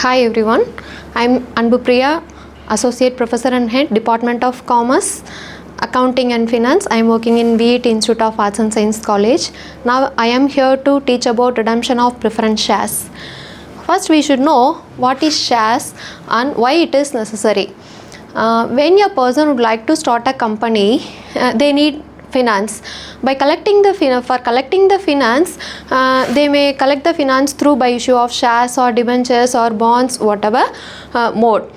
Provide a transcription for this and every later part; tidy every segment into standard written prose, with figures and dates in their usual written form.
Hi everyone, I am Anbu Priya, Associate Professor and Head, Department of Commerce, Accounting and Finance. I am working in VET Institute of Arts and Science College. Now I am here to teach about redemption of preference shares. First we should know what is shares and why it is necessary. When a person would like to start a company, they need finance. By collecting the finance, they may collect the finance through by issue of shares or debentures or bonds, whatever mode.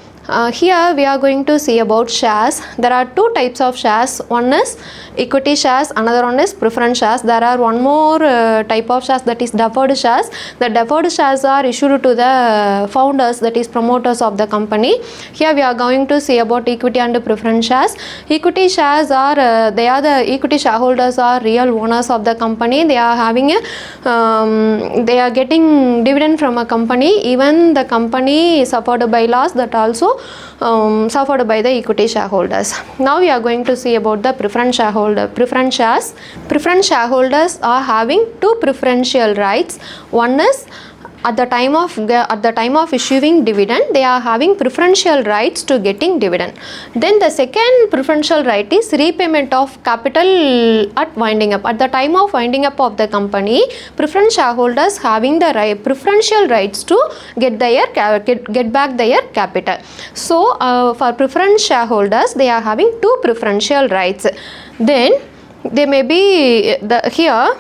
Here we are going to see about shares. There are two types of shares. One is equity shares, another one is preference shares. There are one more type of shares, that is deferred shares. The deferred shares are issued to the founders, that is promoters of the company. Here we are going to see about equity and preference shares. Equity shares are the equity shareholders are real owners of the company. They are having they are getting dividend from a company. Even the company is suffered by loss, that also suffered by the equity shareholders. Now we are going to see about the preference shares. Preference shareholders are having two preferential rights. One is at the time of issuing dividend, they are having preferential rights to getting dividend. Then the second preferential right is repayment of capital at winding up. At the time of winding up of the company, preference shareholders having the preferential rights to get back their capital. So for preference shareholders, they are having two preferential rights. Then they may be here.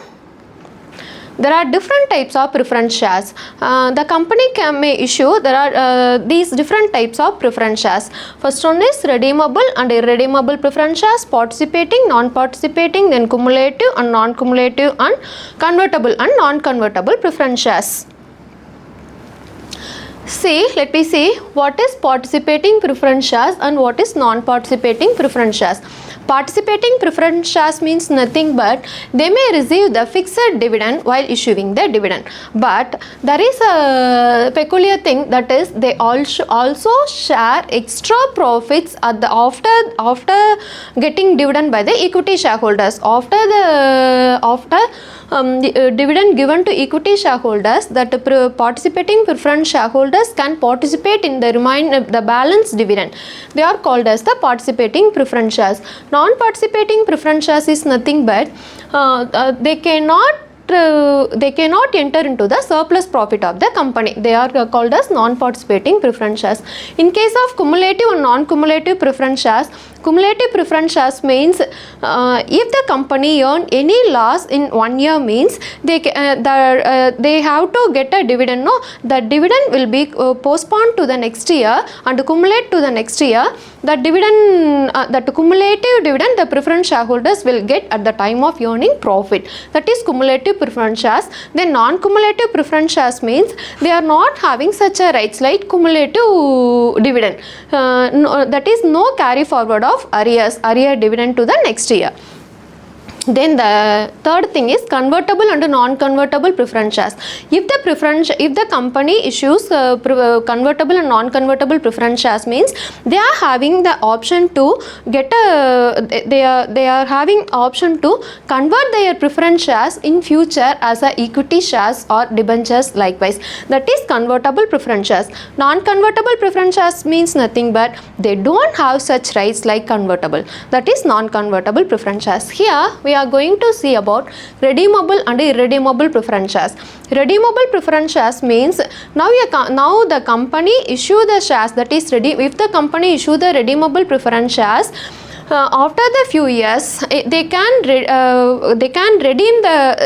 There are different types of preference shares. The company may issue, there are these different types of preference shares. First one is redeemable and irredeemable preference shares, participating, non-participating, then cumulative and non-cumulative, and convertible and non-convertible preference shares. Let me see what is participating preference shares and what is non-participating preference shares. Participating preference shares means nothing but they may receive the fixed dividend while issuing the dividend. But there is a peculiar thing, that is they also share extra profits at the after getting dividend by the equity shareholders. After dividend given to equity shareholders, that participating preference shareholders can participate in the balance dividend. They are called as the participating preference shares. Non-participating preference shares is nothing but they cannot enter into the surplus profit of the company. They are called as non-participating preference shares. In case of cumulative and non-cumulative preference shares, cumulative preference shares means if the company earn any loss in 1 year, means they have to get a dividend. No, the dividend will be postponed to the next year and accumulate to the next year. The dividend, that cumulative dividend, the preference shareholders will get at the time of earning profit. That is cumulative preference shares. Then non-cumulative preference shares means they are not having such a rights like cumulative dividend. That is no carry forward of arrear dividend to the next year. Then the third thing is convertible and non-convertible preference shares. If the company issues convertible and non-convertible preference shares, means they are having the option to get they are having option to convert their preference shares in future as a equity shares or debentures likewise. That is convertible preference shares. Non-convertible preference shares means nothing but they don't have such rights like convertible. That is non-convertible preference shares. Here we are going to see about redeemable and irredeemable preference shares. Redeemable preference shares means now the company issue the shares, that is if the company issue the redeemable preference shares, after the few years they can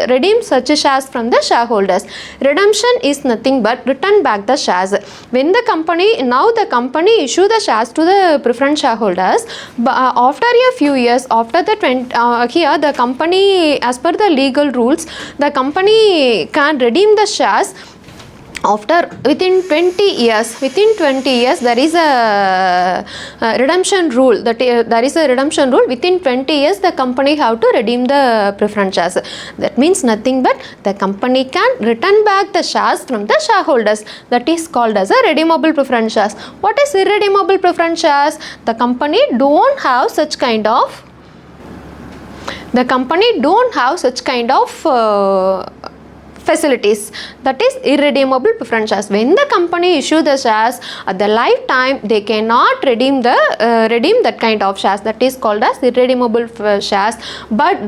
redeem such shares from the shareholders. Redemption is nothing but return back the shares. When the company issue the shares to the preference shareholders, after a few years, after the here the company, as per the legal rules, the company can redeem the shares within 20 years. Within 20 years there is a redemption rule. There is a redemption rule. Within 20 years the company have to redeem the preference shares. That means nothing but the company can return back the shares from the shareholders. That is called as a redeemable preference shares. What is irredeemable preference shares? The company don't have such kind of facilities, that is irredeemable preference shares. When the company issue the shares at the lifetime, they cannot redeem that kind of shares, that is called as irredeemable shares. But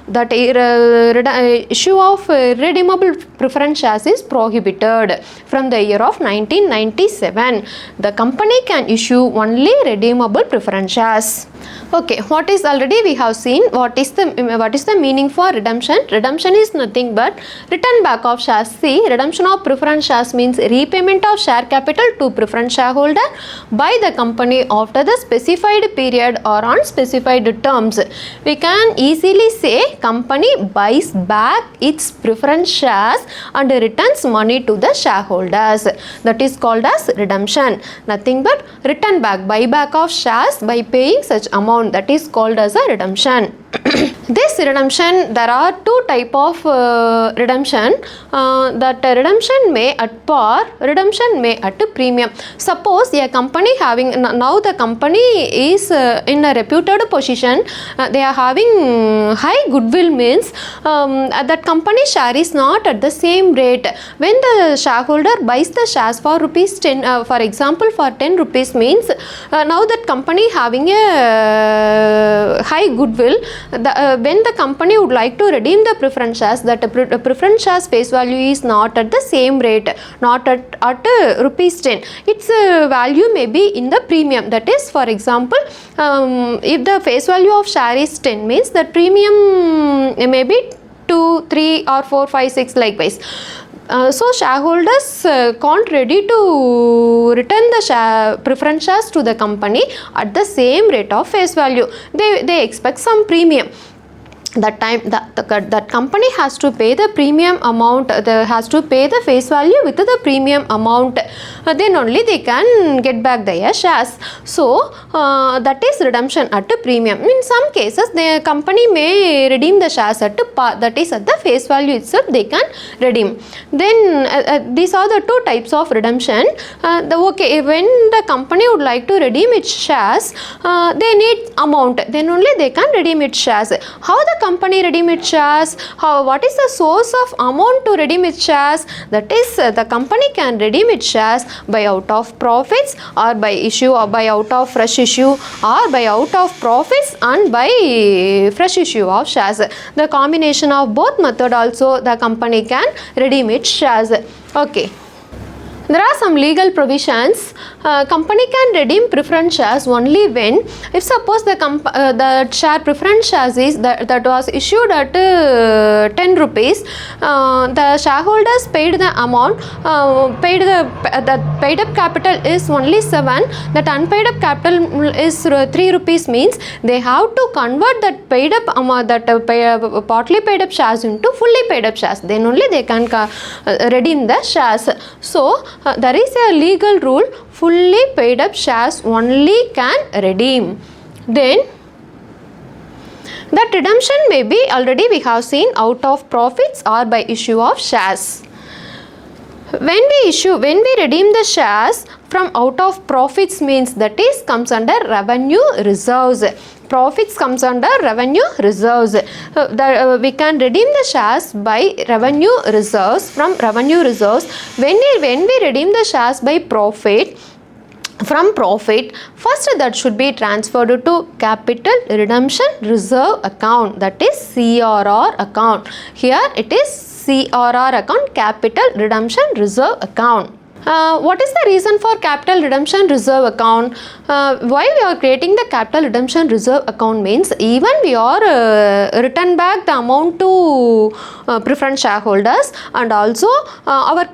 that issue of irredeemable preference shares is prohibited from the year of 1997. The company can issue only redeemable preference shares. Okay, what is already we have seen, what is the meaning for redemption? Redemption is nothing but return back of shares. See, redemption of preference shares means repayment of share capital to preference shareholder by the company after the specified period or on specified terms. We can easily say company buys back its preference shares and returns money to the shareholders. That is called as redemption. Nothing but return back, buyback of shares by paying such amount, that is called as a redemption. This redemption, there are two type of redemption. That redemption may at par, redemption may at premium. Suppose a company having, now the company is in a reputed position, they are having high goodwill, means that company share is not at the same rate. When the shareholder buys the shares for rupees 10, for example for 10 rupees, means now that company having a high goodwill, when the company would like to redeem the preference shares, that preference shares face value is not at the same rate, not at rupees 10. Its value may be in the premium. That is, for example, if the face value of share is 10, means the premium may be 2, 3 or 4, 5, 6 likewise. So shareholders can't ready to return the preference shares to the company at the same rate of face value. They expect some premium. That time that company has to pay the premium amount, has to pay the face value with the premium amount, then only they can get back their shares. So that is redemption at a premium. In some cases the company may redeem the shares at par, that is at the face value itself they can redeem. Then these are the two types of redemption. Okay, when the company would like to redeem its shares, they need amount, then only they can redeem its shares. How the company redeem its shares? What is the source of amount to redeem its shares? That is, the company can redeem its shares by out of profits, or by issue, or by out of fresh issue, or by out of profits and by fresh issue of shares. The combination of both method also the company can redeem its shares. Okay. There are some legal provisions. Company can redeem preference shares only when, if suppose the share preference shares is that was issued at 10 rupees, the shareholders paid the amount, the paid up capital is only 7, that unpaid up capital is 3 rupees, means they have to convert that paid up amount, that partly paid up shares into fully paid up shares, then only they can redeem the shares. So there is a legal rule, fully paid up shares only can redeem. Then that redemption may be, already we have seen, out of profits or by issue of shares. When we redeem the shares from out of profits, means that is comes under revenue reserves. Profits comes under revenue reserves. We can redeem the shares by revenue reserves, from revenue reserves. When we redeem the shares by profit, from profit, first that should be transferred to capital redemption reserve account, that is CRR account. Here it is CRR account, capital redemption reserve account. What is the reason for capital redemption reserve account? Why we are creating the capital redemption reserve account means, even we are return back the amount to preference shareholders, and also our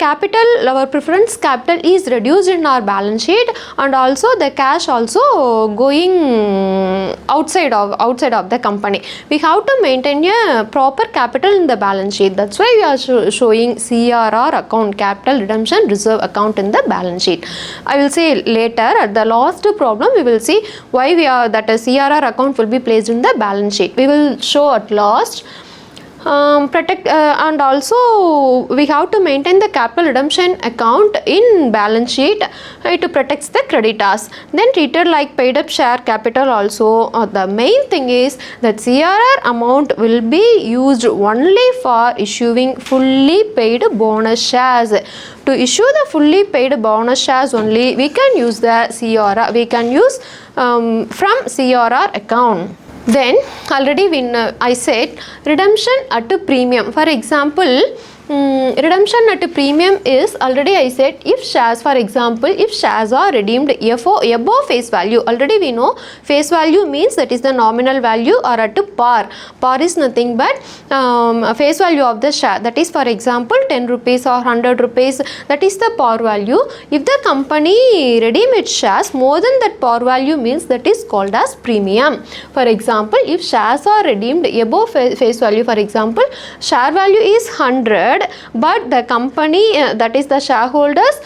preference capital is reduced in our balance sheet, and also the cash also going outside of the company. We have to maintain a proper capital in the balance sheet. That's why we are showing CRR account, capital redemption reserve account, in the balance sheet. I will say later at the last problem we will see why we are that a CRR account will be placed in the balance sheet. We will show at last. And also we have to maintain the capital redemption account in balance sheet. It protects the creditors. Then treated like paid up share capital also. The main thing is that CRR amount will be used only for issuing fully paid bonus shares. To issue the fully paid bonus shares only, we can use the CRR. We can use from CRR account. Then already I said redemption at a premium. For example, redemption at a premium is, already I said, if shares, for example, if shares are redeemed above face value. Already we know face value means that is the nominal value or at a par. Par is nothing but face value of the share. That is, for example, 10 rupees or 100 rupees. That is the par value. If the company redeem its shares more than that par value means that is called as premium. For example, if shares are redeemed above face value, for example, share value is 100, but the company, that is the shareholders,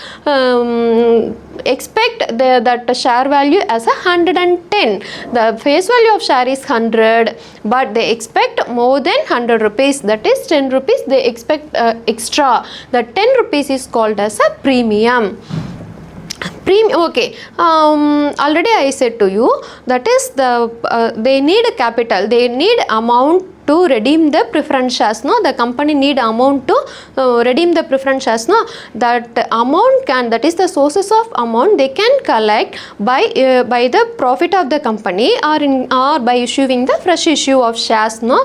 expect that share value as 110. The face value of share is 100, but they expect more than 100 rupees, that is 10 rupees they expect extra. The 10 rupees is called as a premium. Okay, already I said to you, that is the they need capital, they need amount to redeem the preference shares. No, the company need amount to redeem the preference shares. No, that amount can, that is the sources of amount they can collect by the profit of the company or by issuing the fresh issue of shares. No,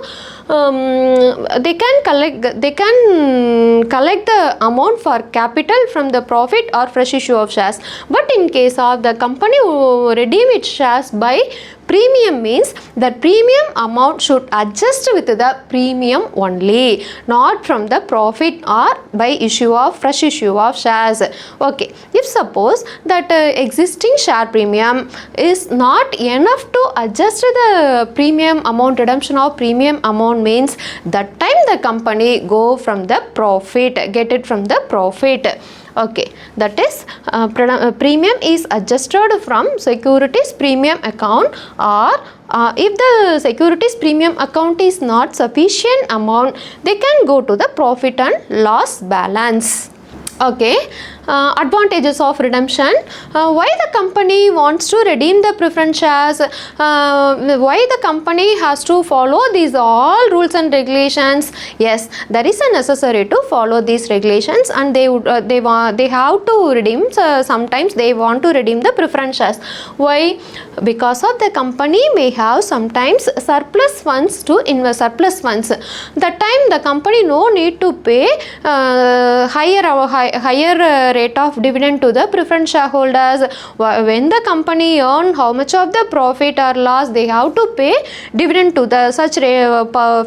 they can collect the amount for capital from the profit or fresh issue of shares. But in case of the company who redeem its shares by premium means that premium amount should adjust with the premium only, not from the profit or by fresh issue of shares. Okay, if suppose that existing share premium is not enough to adjust the premium amount, redemption of premium amount means that time the company go from the profit, get it from the profit. Okay, that is premium is adjusted from securities premium account, or if the securities premium account is not sufficient amount, they can go to the profit and loss balance. Okay, advantages of redemption. Why the company wants to redeem the preference shares? Why the company has to follow these all rules and regulations? Yes, there is a necessary to follow these regulations, and they have to redeem. Sometimes they want to redeem the preference shares. Why? Because of the company may have sometimes surplus funds to invest. Surplus funds. That time the company no need to pay higher rate of dividend to the preference shareholders. When the company earn how much of the profit or loss, they have to pay dividend to the such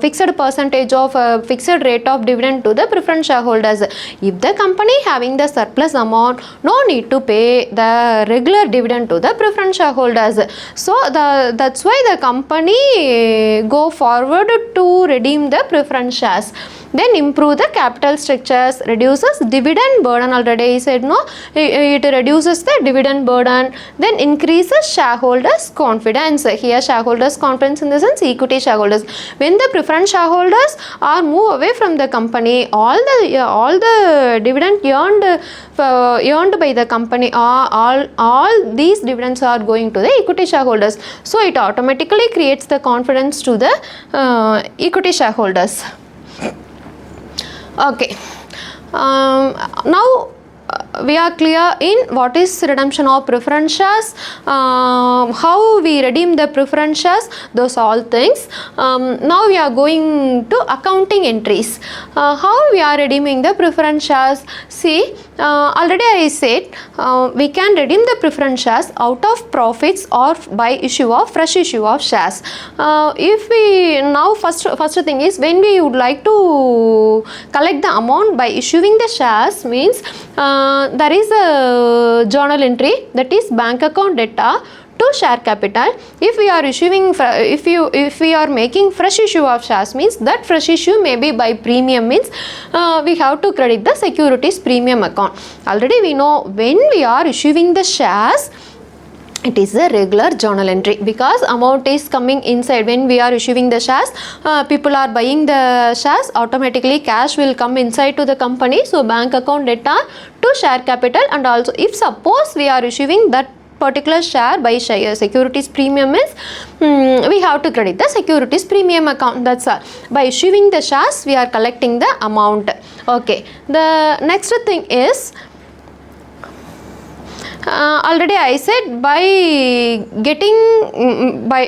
fixed percentage of fixed rate of dividend to the preference shareholders. If the company having the surplus amount, no need to pay the regular dividend to the preference shareholders. So that's why the company go forward to redeem the preference shares. Then improve the capital structures, reduces dividend burden. Already I said, no, it reduces the dividend burden. Then increases shareholders confidence. Here shareholders confidence in the sense equity shareholders. When the preference shareholders are move away from the company, all the dividend earned by the company, all these dividends are going to the equity shareholders. So it automatically creates the confidence to the equity shareholders. Okay, now we are clear in what is redemption of preference shares, how we redeem the preference shares, those all things. Now we are going to accounting entries. How we are redeeming the preference shares? See, already I said we can redeem the preference shares out of profits or by fresh issue of shares. If we now first thing is, when we would like to collect the amount by issuing the shares means there is a journal entry, that is bank account data to share capital. If we are issuing, if we are making fresh issue of shares means that fresh issue may be by premium means we have to credit the securities premium account. Already we know when we are issuing the shares, it is a regular journal entry, because amount is coming inside. When we are issuing the shares, people are buying the shares, automatically cash will come inside to the company. So bank account data to share capital, and also if suppose we are issuing that particular share by securities premium is, we have to credit the securities premium account. That's all. By issuing the shares, we are collecting the amount. Okay, the next thing is, already I said, by getting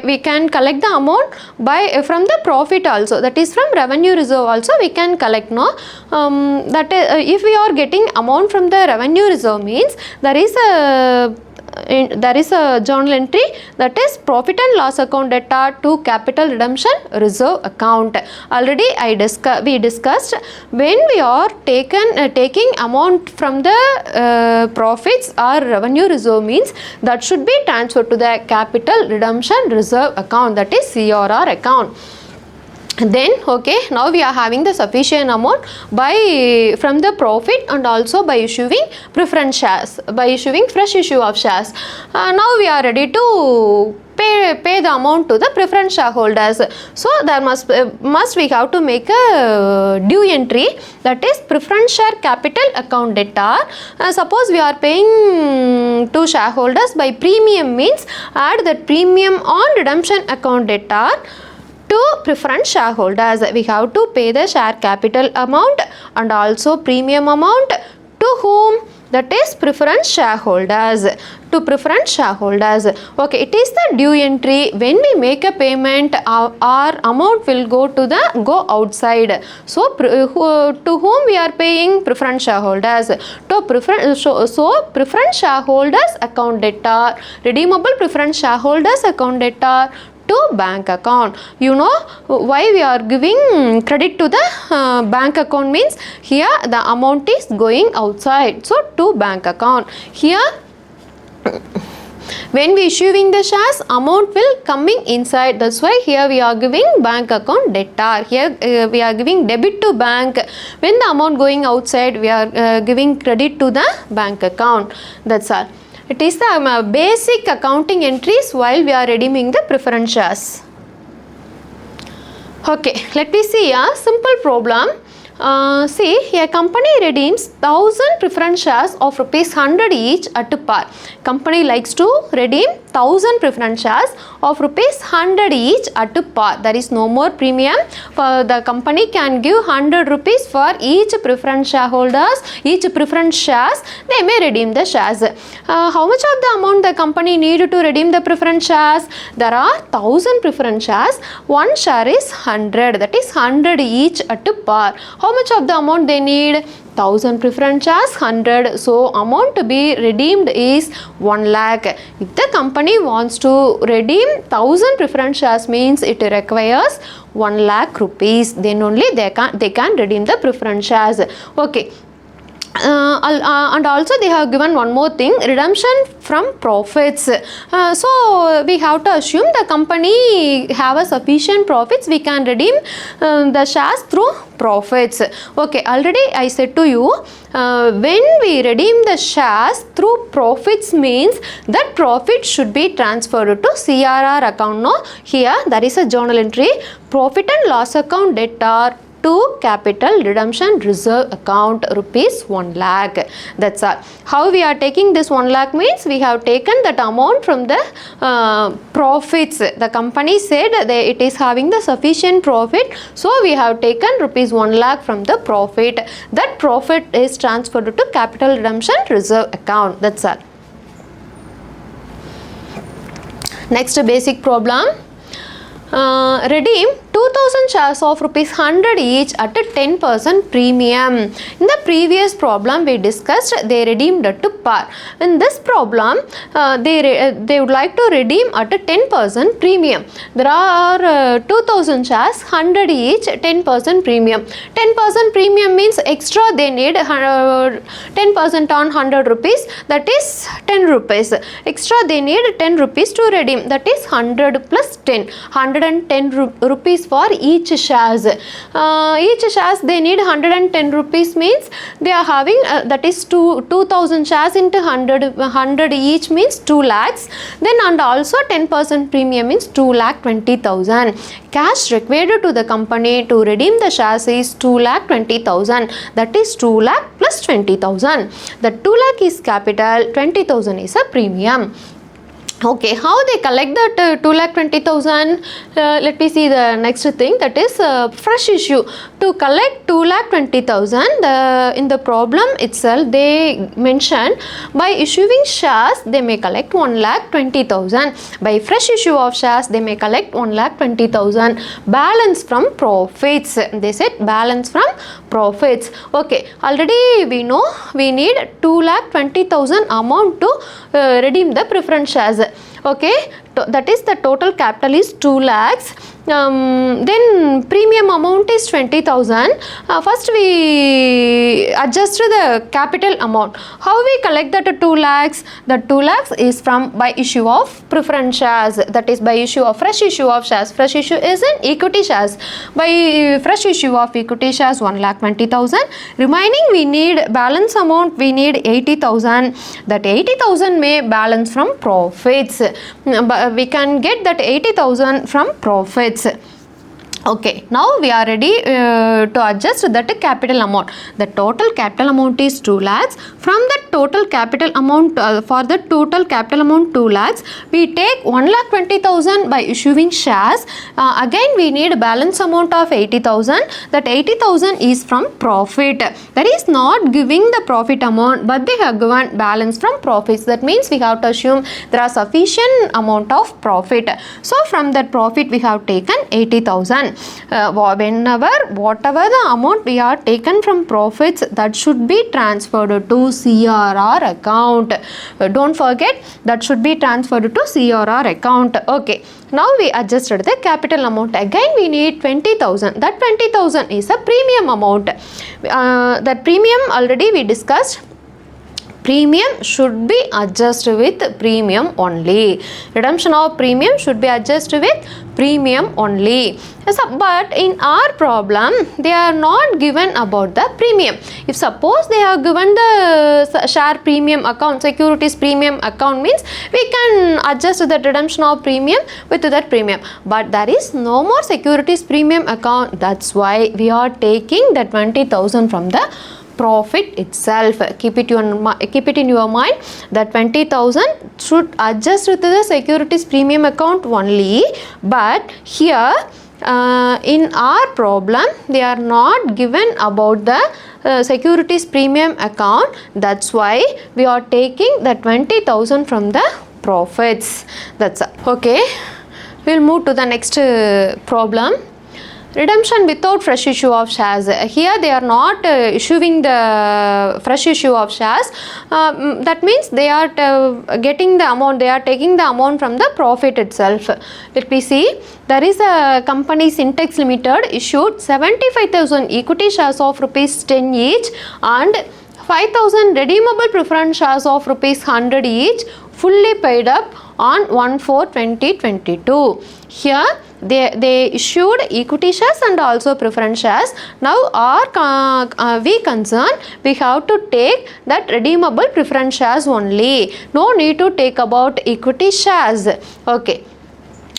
we can collect the amount by from the profit also, that is from revenue reserve also we can collect, no. That is, if we are getting amount from the revenue reserve means there is a journal entry, that is profit and loss account data to capital redemption reserve account. Already we discussed, when we are taking amount from the profits or revenue reserve means that should be transferred to the capital redemption reserve account, that is CRR account. Then okay, now we are having the sufficient amount from the profit, and also by issuing preference shares, by issuing fresh issue of shares. Now we are ready to pay the amount to the preference shareholders. So there must we have to make a due entry, that is preference share capital account debtor. Suppose we are paying to shareholders by premium means, add that premium on redemption account debtor to preference shareholders. We have to pay the share capital amount and also premium amount to whom? That is preference shareholders, to preference shareholders. Okay, it is the due entry. When we make a payment, our amount will go outside. So to whom we are paying? Preference shareholders. To preference shareholders account debtor, redeemable preference shareholders account debtor to bank account. You know why we are giving credit to the bank account means, here the amount is going outside, so to bank account. Here when we issuing the shares, amount will coming inside, that's why here we are giving bank account debtor. Here we are giving debit to bank. When the amount going outside, we are giving credit to the bank account. That's all. It is the basic accounting entries while we are redeeming the preference shares. Okay, let me see a simple problem. See, a company redeems 1000 preference shares of ₹100 each at par. Company likes to redeem 1000 preference shares of ₹100 each at par. There is no more premium. For the company can give ₹100 for each preference shareholders, each preference shares. They may redeem the shares. How much of the amount the company need to redeem the preference shares? There are 1000 preference shares. One share is 100. That is 100 each at par. How much of the amount they need? 1000 preference shares, 100. So amount to be redeemed is 1 lakh. If the company wants to redeem 1000 preference shares means it requires 1 lakh rupees. Then only they can redeem the preference shares. Okay. And also they have given one more thing, redemption from profits. So we have to assume the company have a sufficient profits, we can redeem the shares through profits. Okay, already I said to you, when we redeem the shares through profits means that profit should be transferred to CRR account. No, here there is a journal entry, profit and loss account debtor to capital redemption reserve account ₹1 lakh. That's all. How we are taking this 1 lakh means, we have taken that amount from the profits. The company said that it is having the sufficient profit, so we have taken ₹1 lakh from the profit. That profit is transferred to capital redemption reserve account. That's all. Next basic problem. Redeem 2000 shares of ₹100 each at 10% premium. In the previous problem we discussed they redeemed at par. In this problem they would like to redeem at 10% premium. There are 2000 shares, 100 each, 10% premium. 10% premium means extra they need 10% on ₹100, that is ₹10. Extra they need ₹10 to redeem, that is 100 plus 10. ₹110 rupees for each shares. Each shares they need 110 rupees means they are having that is 2000 shares into 100 each means 2 lakhs. Then and also 10% premium means 2,20,000. Cash required to the company to redeem the shares is 2,20,000. That is 2 lakh plus 20,000. The 2 lakh is capital, 20,000 is a premium. Okay, how they collect that 2,20,000? Let me see the next thing, that is fresh issue. To collect 2,20,000, in the problem itself they mention by issuing shares they may collect 1,20,000. By fresh issue of shares they may collect 1,20,000. Balance from profits. They said balance from profits. Okay, already we know we need 2,20,000 amount to redeem the preference shares. Okay, that is the total capital is 2 lakhs. Then premium amount is 20,000. First we adjust the capital amount. How we collect that 2 lakhs? The 2 lakhs is from by issue of preference shares, that is by issue of fresh issue of shares. Fresh issue is in equity shares. By fresh issue of equity shares 1,20,000. Remaining we need balance amount, we need 80,000. That 80,000 may balance from profits. We can get that 80,000 from profits. Okay, now we are ready to adjust that capital amount. The total capital amount is 2 lakhs. From the total capital amount, for the total capital amount 2 lakhs, we take 1,20,000 by issuing shares. Again we need balance amount of 80,000. That 80,000 is from profit. That is not giving the profit amount, but they have given balance from profits. That means we have to assume there are sufficient amount of profit. So from that profit we have taken 80,000. Whatever the amount we are taken from profits, that should be transferred to CRR account. Don't forget, that should be transferred to CRR account. Okay, now we adjusted the capital amount. Again we need 20,000. That 20,000 is a premium amount. That premium already we discussed. Premium should be adjusted with premium only. Redemption of premium should be adjusted with premium only. Yes, but in our problem they are not given about the premium. If suppose they have given the share premium account, securities premium account, means we can adjust the redemption of premium with that premium. But there is no more securities premium account. That's why we are taking the 20,000 from the profit itself. Keep it in your mind that 20,000 should adjust with the securities premium account only. But here in our problem they are not given about the securities premium account. That's why we are taking the 20,000 from the profits. That's okay. We'll move to the next problem. Redemption without fresh issue of shares. Here they are not issuing the fresh issue of shares. That means they are getting the amount, they are taking the amount from the profit itself. Let me see. There is a company Syntex Limited issued 75,000 equity shares of rupees 10 each and 5,000 redeemable preference shares of rupees 100 each, fully paid up on 1/4/2022. Here they issued equity shares and also preference shares. Now we concerned we have to take that redeemable preference shares only. No need to take about equity shares. Okay,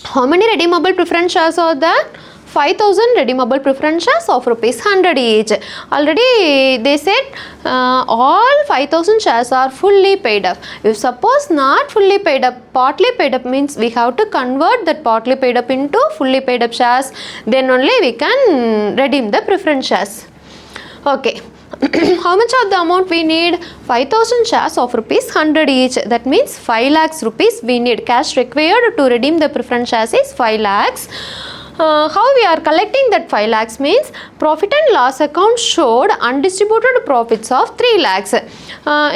how many redeemable preference shares are there? 5,000 redeemable preference shares of rupees 100 each. Already they said all 5,000 shares are fully paid up. If suppose not fully paid up, partly paid up, means we have to convert that partly paid up into fully paid up shares. Then only we can redeem the preference shares. Okay. How much of the amount we need? 5,000 shares of rupees 100 each. That means 5 lakhs rupees we need. Cash required to redeem the preference shares is 5 lakhs. How we are collecting that 5 lakhs means profit and loss account showed undistributed profits of 3 lakhs.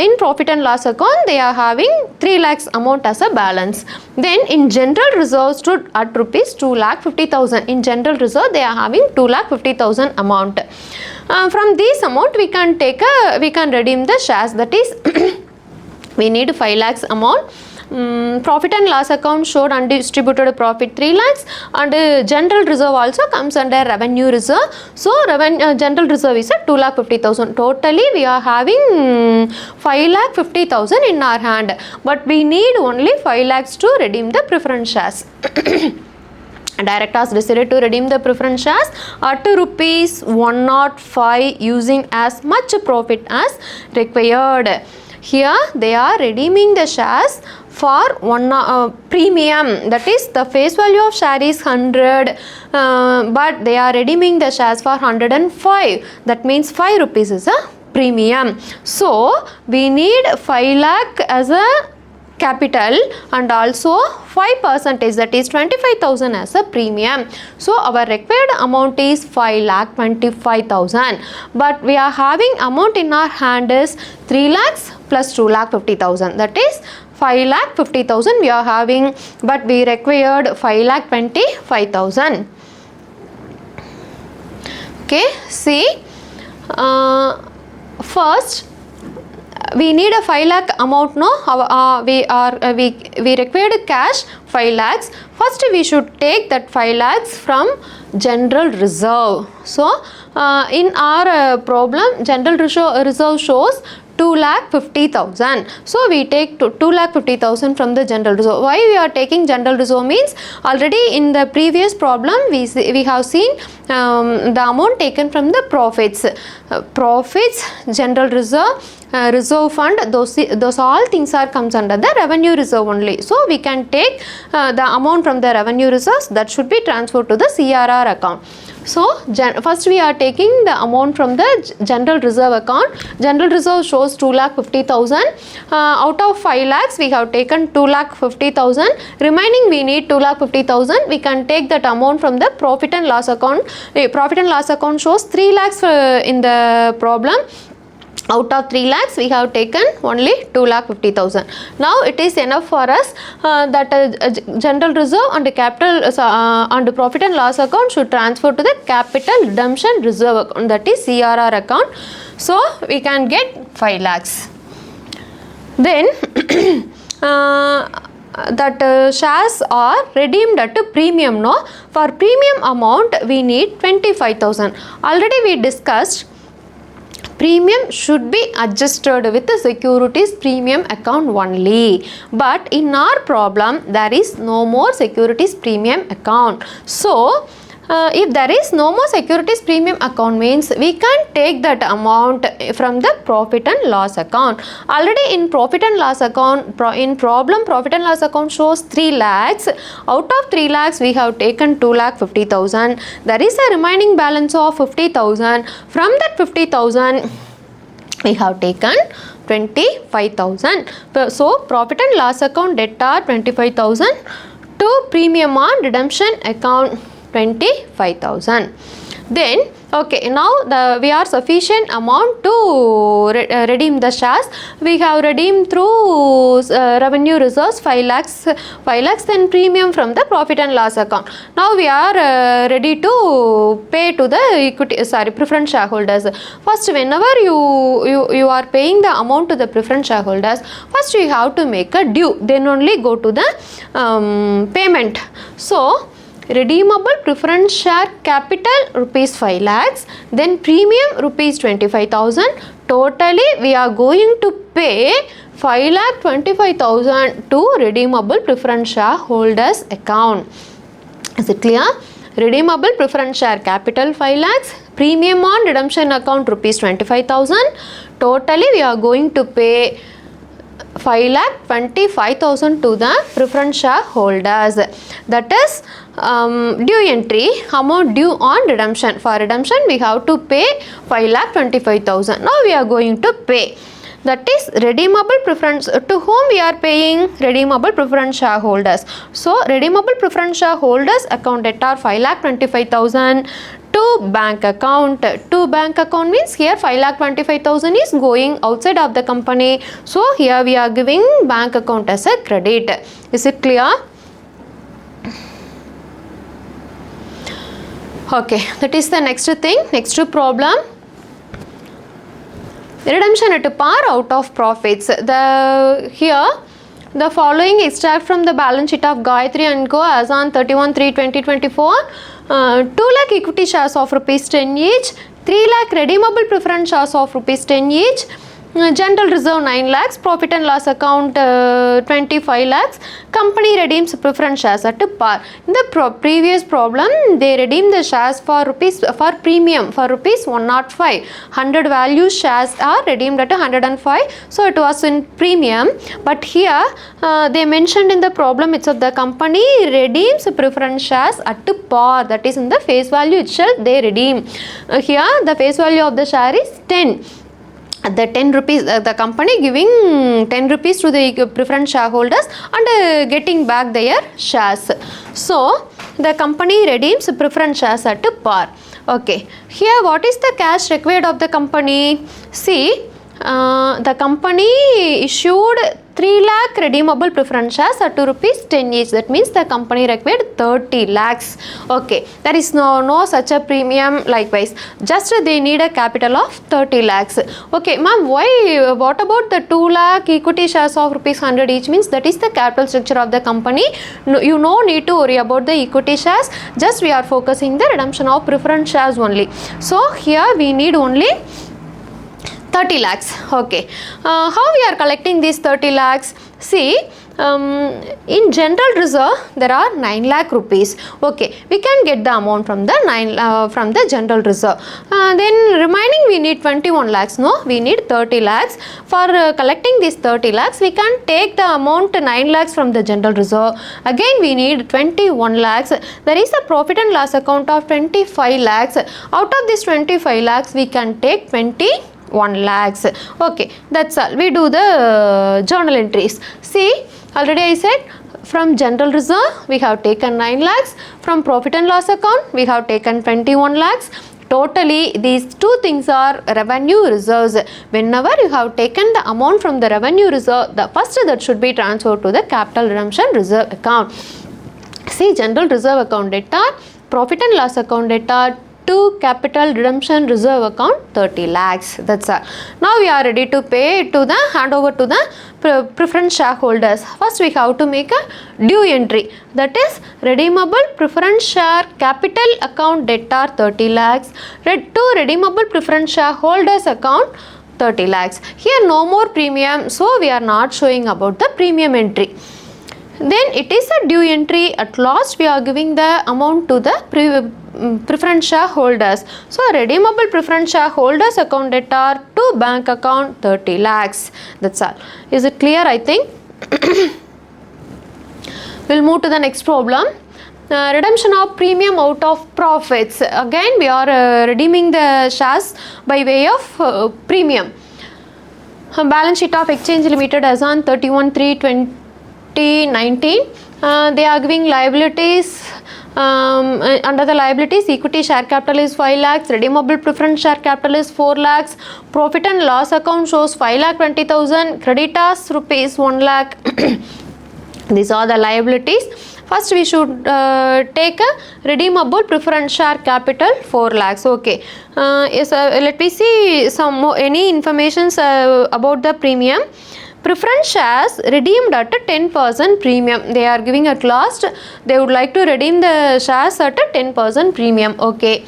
In profit and loss account they are having 3 lakhs amount as a balance. Then in general reserve stood at rupees 2,50,000. In general reserve they are having 2,50,000 amount. From this amount we can redeem the shares. That is we need 5 lakhs amount. profit and loss account showed undistributed profit 3 lakhs, and general reserve also comes under revenue reserve. So general reserve is 2,50,000. Totally we are having 5,50,000 in our hand, but we need only 5 lakhs to redeem the preference shares. Directors decided to redeem the preference shares at rupees 105 using as much profit as required. Here they are redeeming the shares for premium, that is the face value of share is 100, but they are redeeming the shares for 105, that means 5 rupees is a premium. So we need 5 lakh as a capital and also 5%, that is 25,000 as a premium. So our required amount is 5,25,000, but we are having amount in our hand is 3 lakhs plus 2,50,000, that is 5,50,000 we are having, but we required 5,25,000. Okay, see, first we need a 5 lakh amount, no? We required cash 5 lakhs. First we should take that 5 lakhs from general reserve. So in our problem, general reserve shows 2,50,000. So we take 2,50,000 from the general reserve. Why we are taking general reserve means, already in the previous problem we have seen the amount taken from the profits. Profits, general reserve, reserve fund, those all things are comes under the revenue reserve only. So we can take the amount from the revenue reserves, that should be transferred to the CRR account. So first we are taking the amount from the general reserve account. General reserve shows 2,50,000. Out of 5 lakhs we have taken 2,50,000. Remaining we need 2,50,000. We can take that amount from the profit and loss account. Profit and loss account shows 3 lakhs in the problem. Out of 3 lakhs we have taken only 2,50,000. Now it is enough for us that general reserve and capital and profit and loss account should transfer to the capital redemption reserve account, that is CRR account. So we can get 5 lakhs. Then that shares are redeemed at a premium, no? For premium amount we need 25,000. Already we discussed premium should be adjusted with the securities premium account only, but in our problem there is no more securities premium account. So if there is no more securities premium account means we can take that amount from the profit and loss account. Already in profit and loss account, in problem profit and loss account shows 3 lakhs. Out of 3 lakhs we have taken 2,50,000. There is a remaining balance of 50,000. From that 50,000 we have taken 25,000. So profit and loss account debtor 25,000 to premium on redemption account 25,000. Then okay, now we are sufficient amount to redeem the shares. We have redeemed through revenue reserves 5 lakhs, then premium from the profit and loss account. Now we are ready to pay to the preference shareholders. First, whenever you are paying the amount to the preference shareholders, first you have to make a due, then only go to the payment. So redeemable preference share capital rupees 5 lakhs, then premium rupees 25,000. Totally we are going to pay 5,25,000 to redeemable preference shareholders account. Is it clear? Redeemable preference share capital 5 lakhs, premium on redemption account rupees 25,000. Totally we are going to pay 5,25,000 to the preference shareholders. That is due entry, amount due on redemption. For redemption we have to pay 5,25,000. Now we are going to pay. That is redeemable preference. To whom we are paying? Redeemable preference shareholders. So redeemable preference shareholders account debtor 5,25,000 to bank account. To bank account means here 5,25,000 is going outside of the company. So here we are giving bank account as a credit. Is it clear? Okay, that is the next thing. Next problem. Redemption at par out of profits. Here The following extract from the balance sheet of Gayatri and Co. as on 31/3/2024. 2 lakh equity shares of rupees 10 each, 3 lakh redeemable preference shares of rupees 10 each, general reserve 9 lakhs, profit and loss account 25 lakhs, company redeems preference shares at par. In the previous problem, they redeemed the shares for premium for rupees 105. 100 value shares are redeemed at 105, so it was in premium. But here they mentioned in the problem itself, the company redeems preference shares at par, that is in the face value itself they redeem. Here the face value of the share is 10. The 10 rupees, the company giving 10 rupees to the preference shareholders and getting back their shares. So the company redeems preference shares at par. Okay, here what is the cash required of the company? See, the company issued 3 lakh redeemable preference shares at rupees 10 each. That means the company required 30 lakhs. Okay, there is no such a premium likewise. Just they need a capital of 30 lakhs. Okay, ma'am, why? What about the 2 lakh equity shares of rupees 100 each? Means that is the capital structure of the company. No, you no need to worry about the equity shares. Just we are focusing the redemption of preference shares only. So here we need only 30 lakhs. Okay, how we are collecting these 30 lakhs? See, in general reserve there are 9 lakh rupees. Okay, we can get the amount from the general reserve. Then remaining we need 21 lakhs. No, we need 30 lakhs. For collecting these 30 lakhs, we can take the amount 9 lakhs from the general reserve. Again we need 21 lakhs. There is a profit and loss account of 25 lakhs. Out of this 25 lakhs, we can take 21 lakhs. Okay, that's all. We do the journal entries. See, already I said from general reserve we have taken 9 lakhs. From profit and loss account we have taken 21 lakhs. Totally these two things are revenue reserves. Whenever you have taken the amount from the revenue reserve, the first that should be transferred to the capital redemption reserve account. See, general reserve account data, profit and loss account data, to capital redemption reserve account 30 lakhs. That's all. Now we are ready to pay to the handover to the preference shareholders. First we have to make a due entry, that is redeemable preference share capital account debtor 30 lakhs to redeemable preference shareholders account 30 lakhs. Here no more premium, so we are not showing about the premium entry. Then it is a due entry. At last we are giving the amount to the preference shareholders. So redeemable preference shareholders account debtor to bank account 30 lakhs. That's all. Is it clear? I think. We'll move to the next problem. Redemption of premium out of profits. Again we are redeeming the shares by way of premium. Balance sheet of Exchange Limited as on 31/3/2019. They are giving liabilities. Under the liabilities, equity share capital is 5 lakhs, redeemable preference share capital is 4 lakhs, profit and loss account shows 5,20,000, creditors rupees 1 lakh. These are the liabilities. First we should take a redeemable preference share capital 4 lakhs. Okay, yes, let me see some more, any informations about the premium. Preference shares redeemed at a 10% premium. They are giving at last, they would like to redeem the shares at a 10% premium. Okay,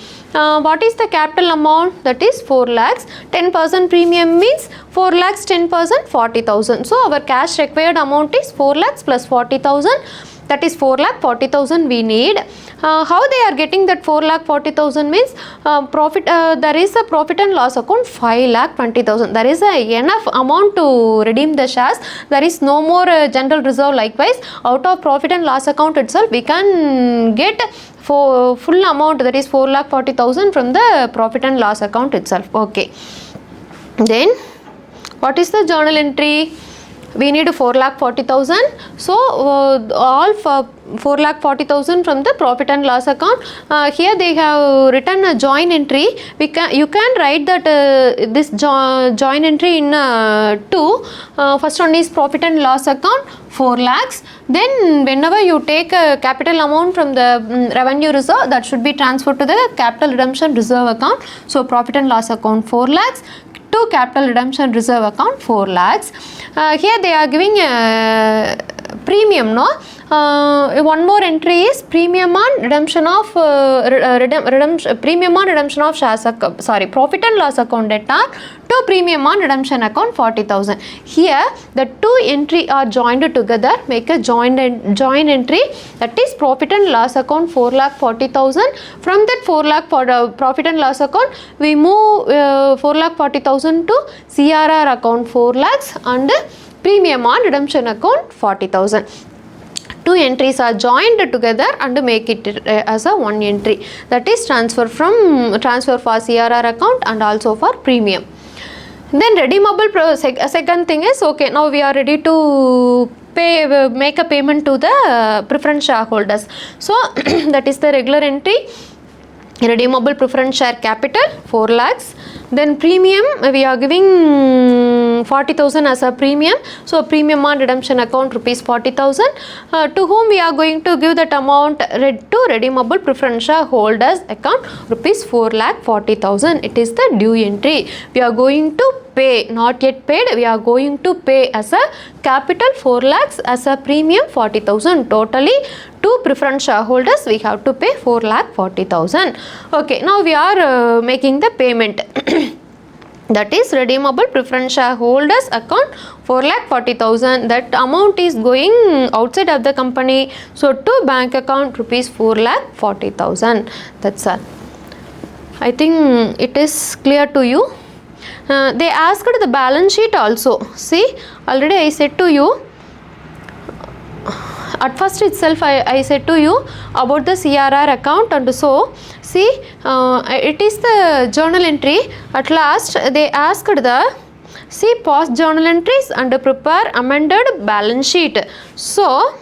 what is the capital amount? That is 4 lakhs. 10% premium means 4 lakhs 10% 40,000. So our cash required amount is 4 lakhs plus 40,000. That is 4,40,000 we need. How they are getting that 4,40,000 means profit. There is a profit and loss account 5,20,000. There is enough amount to redeem the shares. There is no more general reserve. Likewise, out of profit and loss account itself, we can get for full amount, that is 4,40,000 from the profit and loss account itself. Okay. Then what is the journal entry? We need 4,40,000. So all for 4,40,000 from the profit and loss account. Here they have written a joint entry. You can write that this joint entry in two. First one is profit and loss account 4 lakhs. Then whenever you take a capital amount from the revenue reserve, that should be transferred to the capital redemption reserve account. So profit and loss account 4 lakhs. to capital redemption reserve account 4 lakhs. Here they are giving a premium, no? One more entry is premium on redemption of premium on redemption of shares profit and loss account data to premium on redemption account 40,000. Here the two entry are joined together, make a joint entry, that is profit and loss account 4,40,000. From that 4 lakh for profit and loss account we move 4,40,000 to CRR account 4 lakhs and premium on redemption account 40,000. Two entries are joined together and make it as a one entry, that is transfer for CRR account and also for premium. Then redeemable second thing is, okay, now we are ready to make a payment to the preference shareholders. So that is the regular entry, redeemable preference share capital 4 lakhs. Then premium we are giving 40,000 as a premium, so premium on redemption account rupees 40,000. To whom we are going to give that amount to redeemable preference shareholders account rupees 4,40,000. It is the due entry. We are going to pay, not yet paid, we are going to pay as a capital 4 lakhs, as a premium 40,000. Totally to preference shareholders we have to pay 4,40,000. Okay, now we are making the payment. That is redeemable preference shareholders account 4,40,000. That amount is going outside of the company, so to bank account rupees 4,40,000. That's all. I think it is clear to you. They asked the balance sheet also. See, already I said to you, at first itself I said to you about the CRR account, and so see it is the journal entry. At last they asked the post journal entries and prepare amended balance sheet. So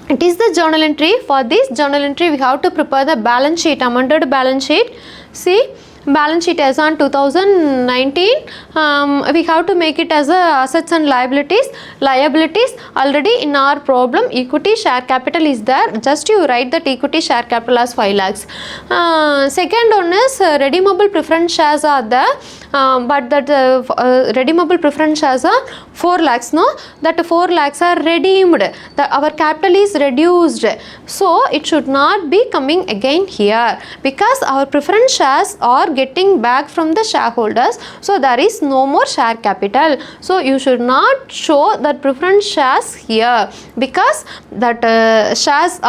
it is the journal entry. For this journal entry we have to prepare the balance sheet, amended balance sheet. See, balance sheet as on 2019, we have to make it as assets and liabilities. Already in our problem equity share capital is there, just you write that equity share capital as 5 lakhs. Second one is redeemable preference shares are there, but that redeemable preference shares are 4 lakhs, no? That 4 lakhs are redeemed, our capital is reduced, so it should not be coming again here, because our preference shares are getting back from the shareholders, so there is no more share capital. So you should not show that preference shares here, because that shares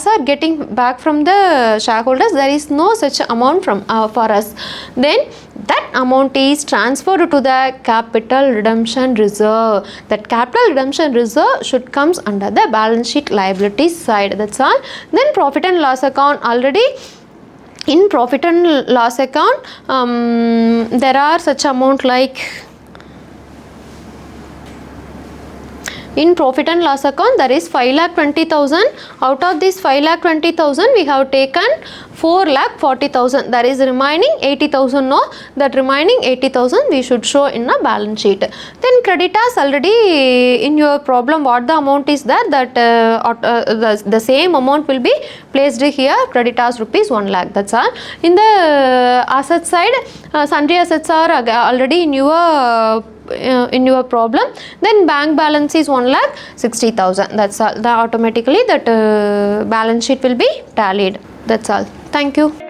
are getting back from the shareholders. There is no such amount from for us. Then that amount is transferred to the capital redemption reserve. That capital redemption reserve should comes under the balance sheet liabilities side. That's all. Then profit and loss account, already in profit and loss account there are such amount like, in profit and loss account there is 5,20,000. Out of this 5,20,000 we have taken 4,40,000. There is remaining 80,000. No, that remaining 80,000 we should show in a balance sheet. Then creditors, already in your problem what the amount is there, that the same amount will be placed here, creditors rupees 1 lakh. That's all. In the asset side, sundry assets are already in your problem. Then bank balance is 1,60,000. That's all. Automatically that balance sheet will be tallied. That's all. Thank you.